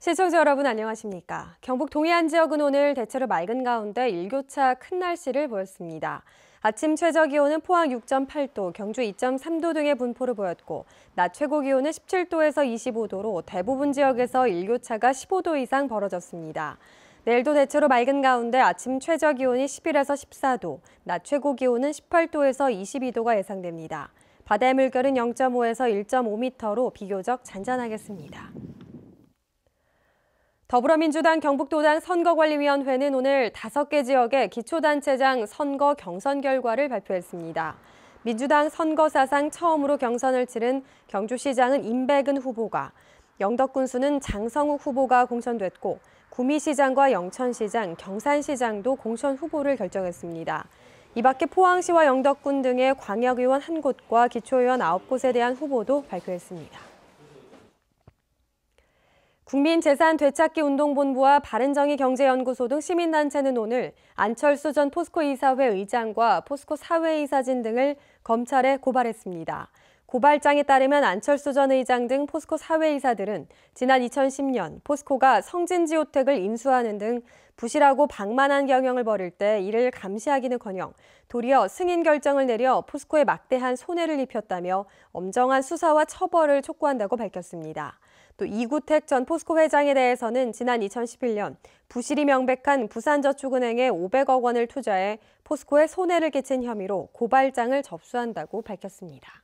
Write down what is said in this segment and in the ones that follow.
시청자 여러분 안녕하십니까. 경북 동해안 지역은 오늘 대체로 맑은 가운데 일교차 큰 날씨를 보였습니다. 아침 최저 기온은 포항 6.8도, 경주 2.3도 등의 분포를 보였고 낮 최고 기온은 17도에서 25도로 대부분 지역에서 일교차가 15도 이상 벌어졌습니다. 내일도 대체로 맑은 가운데 아침 최저 기온이 11에서 14도, 낮 최고 기온은 18도에서 22도가 예상됩니다. 바다의 물결은 0.5에서 1.5m로 비교적 잔잔하겠습니다. 더불어민주당 경북도당 선거관리위원회는 오늘 5개 지역의 기초단체장 선거 경선 결과를 발표했습니다. 민주당 선거 사상 처음으로 경선을 치른 경주시장은 임백은 후보가, 영덕군수는 장성욱 후보가 공천됐고 구미시장과 영천시장, 경산시장도 공천 후보를 결정했습니다. 이 밖에 포항시와 영덕군 등의 광역의원 1곳과 기초의원 9곳에 대한 후보도 발표했습니다. 국민재산되찾기운동본부와 바른정의경제연구소 등 시민단체는 오늘 안철수 전 포스코 이사회 의장과 포스코 사회이사진 등을 검찰에 고발했습니다. 고발장에 따르면 안철수 전 의장 등 포스코 사회이사들은 지난 2010년 포스코가 성진지호텍을 인수하는 등 부실하고 방만한 경영을 벌일 때 이를 감시하기는커녕 도리어 승인 결정을 내려 포스코에 막대한 손해를 입혔다며 엄정한 수사와 처벌을 촉구한다고 밝혔습니다. 또 이구택 전 포스코 회장에 대해서는 지난 2011년 부실이 명백한 부산저축은행에 500억 원을 투자해 포스코에 손해를 끼친 혐의로 고발장을 접수한다고 밝혔습니다.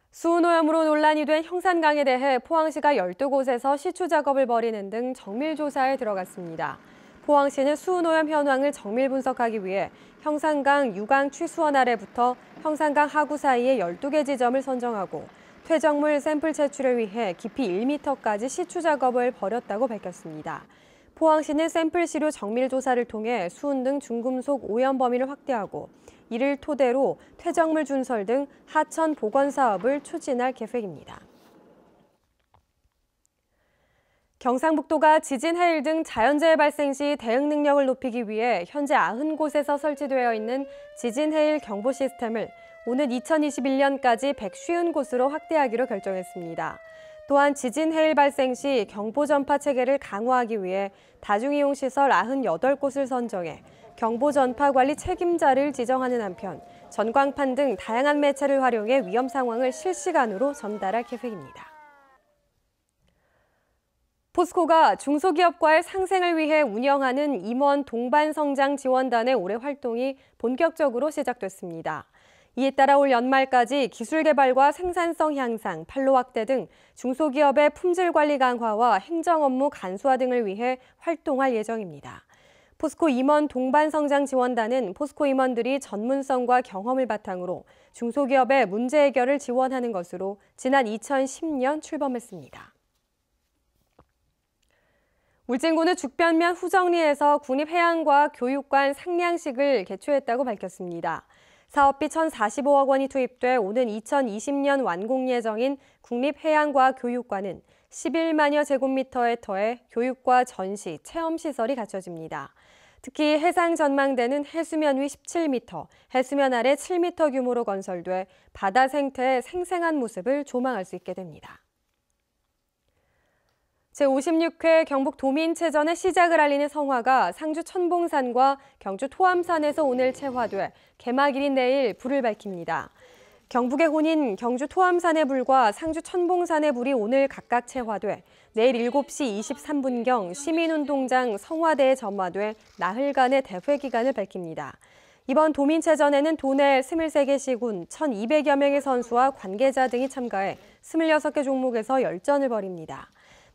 수은오염으로 논란이 된 형산강에 대해 포항시가 12곳에서 시추 작업을 벌이는 등 정밀조사에 들어갔습니다. 포항시는 수은오염 현황을 정밀 분석하기 위해 형산강 유강 취수원 아래부터 형산강 하구 사이에 12개 지점을 선정하고 퇴적물 샘플 채취를 위해 깊이 1m까지 시추 작업을 벌였다고 밝혔습니다. 포항시는 샘플 시료 정밀 조사를 통해 수은 등 중금속 오염 범위를 확대하고 이를 토대로 퇴적물 준설 등 하천 복원 사업을 추진할 계획입니다. 경상북도가 지진, 해일 등 자연재해 발생 시 대응 능력을 높이기 위해 현재 90곳에서 설치되어 있는 지진, 해일 경보 시스템을 오는 2021년까지 150곳으로 확대하기로 결정했습니다. 또한 지진, 해일 발생 시 경보 전파 체계를 강화하기 위해 다중이용시설 98곳을 선정해 경보 전파 관리 책임자를 지정하는 한편 전광판 등 다양한 매체를 활용해 위험 상황을 실시간으로 전달할 계획입니다. 포스코가 중소기업과의 상생을 위해 운영하는 임원 동반성장 지원단의 올해 활동이 본격적으로 시작됐습니다. 이에 따라 올 연말까지 기술 개발과 생산성 향상, 판로 확대 등 중소기업의 품질 관리 강화와 행정 업무 간소화 등을 위해 활동할 예정입니다. 포스코 임원 동반성장 지원단은 포스코 임원들이 전문성과 경험을 바탕으로 중소기업의 문제 해결을 지원하는 것으로 지난 2010년 출범했습니다. 울진군은 죽변면 후정리에서 국립해양과교육관 상량식을 개최했다고 밝혔습니다. 사업비 1,045억 원이 투입돼 오는 2020년 완공 예정인 국립해양과교육관은 11만여 제곱미터에 더해 교육과 전시, 체험시설이 갖춰집니다. 특히 해상 전망대는 해수면 위 17m, 해수면 아래 7m 규모로 건설돼 바다 생태의 생생한 모습을 조망할 수 있게 됩니다. 제56회 경북 도민체전의 시작을 알리는 성화가 상주 천봉산과 경주 토암산에서 오늘 채화돼 개막일인 내일 불을 밝힙니다. 경북의 혼인 경주 토암산의 불과 상주 천봉산의 불이 오늘 각각 채화돼 내일 7시 23분경 시민운동장 성화대에 점화돼 나흘간의 대회 기간을 밝힙니다. 이번 도민체전에는 도내 23개 시군 1,200여 명의 선수와 관계자 등이 참가해 26개 종목에서 열전을 벌입니다.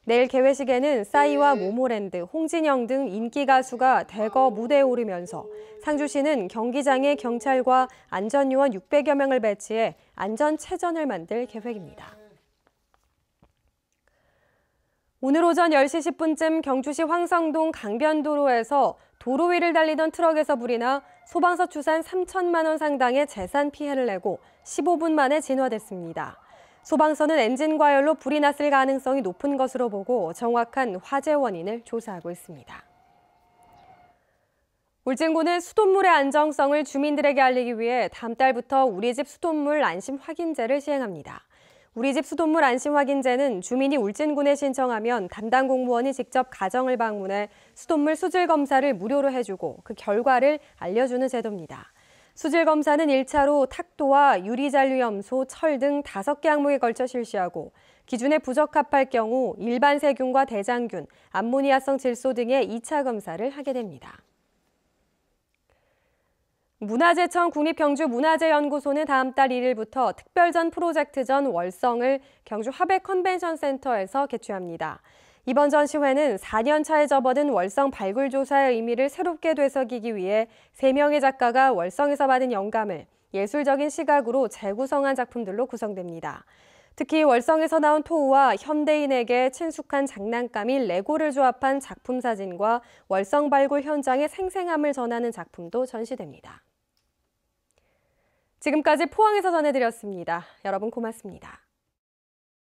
내일 개회식에는 싸이와 모모랜드, 홍진영 등 인기 가수가 대거 무대에 오르면서 상주시는 경기장에 경찰과 안전요원 600여 명을 배치해 안전체전을 만들 계획입니다. 오늘 오전 10시 10분쯤 경주시 황성동 강변도로에서 도로 위를 달리던 트럭에서 불이 나 소방서 추산 3천만 원 상당의 재산 피해를 내고 15분 만에 진화됐습니다. 소방서는 엔진 과열로 불이 났을 가능성이 높은 것으로 보고 정확한 화재 원인을 조사하고 있습니다. 울진군은 수돗물의 안정성을 주민들에게 알리기 위해 다음 달부터 우리 집 수돗물 안심 확인제를 시행합니다. 우리 집 수돗물 안심 확인제는 주민이 울진군에 신청하면 담당 공무원이 직접 가정을 방문해 수돗물 수질 검사를 무료로 해주고 그 결과를 알려주는 제도입니다. 수질 검사는 1차로 탁도와 유리잔류염소, 철 등 5개 항목에 걸쳐 실시하고 기준에 부적합할 경우 일반 세균과 대장균, 암모니아성 질소 등의 2차 검사를 하게 됩니다. 문화재청 국립경주문화재연구소는 다음 달 1일부터 특별전 프로젝트전 월성을 경주 화백 컨벤션센터에서 개최합니다. 이번 전시회는 4년 차에 접어든 월성 발굴 조사의 의미를 새롭게 되새기기 위해 3명의 작가가 월성에서 받은 영감을 예술적인 시각으로 재구성한 작품들로 구성됩니다. 특히 월성에서 나온 토우와 현대인에게 친숙한 장난감인 레고를 조합한 작품 사진과 월성 발굴 현장의 생생함을 전하는 작품도 전시됩니다. 지금까지 포항에서 전해드렸습니다. 여러분 고맙습니다.